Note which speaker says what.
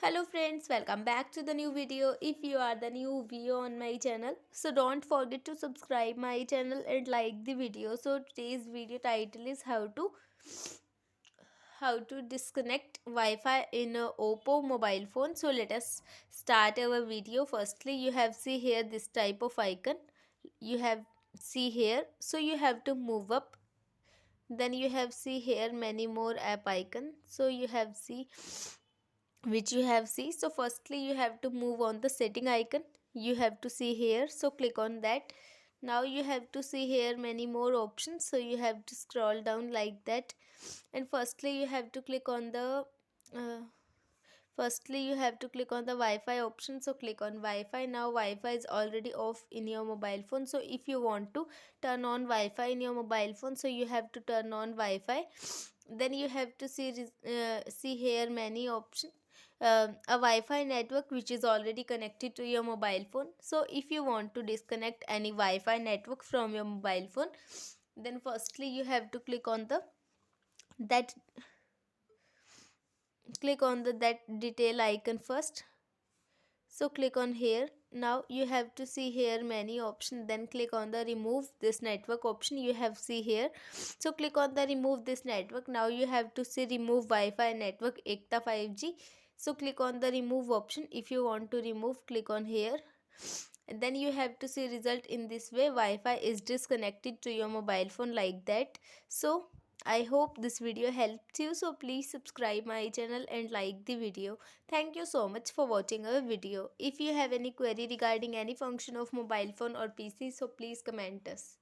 Speaker 1: Hello friends, welcome back to the new video. If you are the new viewer on my channel, so don't forget to subscribe my channel and like the video. So today's video title is how to disconnect Wi-Fi in a Oppo mobile phone. So let us start our video. Firstly, you have see here this type of icon. You have see here. So you have to move up. Then you have see here many more app icon. So you have see which you have see. So firstly you have to move on the setting icon. You have to see here, so click on that. Now you have to see here many more options, so you have to scroll down like that. And firstly you have to click on the uh, firstly you have to click on the Wi-Fi option, so click on Wi-Fi. Now Wi-Fi is already off in your mobile phone, so if you want to turn on Wi-Fi in your mobile phone, so you have to turn on Wi-Fi. Then you have to see here many options. A Wi-Fi network which is already connected to your mobile phone. So if you want to disconnect any Wi-Fi network from your mobile phone, then firstly you have to that click on the that detail icon first. So click on here. Now you have to see here many options, then click on the remove this network option. You have see here, so click on the remove this network. Now you have to see remove Wi-Fi network ekta 5G. So click on the remove option. If you want to remove, click on here. And then you have to see result in this way: Wi-Fi is disconnected to your mobile phone, like that. So I hope this video helped you, so please subscribe my channel and like the video. Thank you so much for watching our video. If you have any query regarding any function of mobile phone or PC, so please comment us.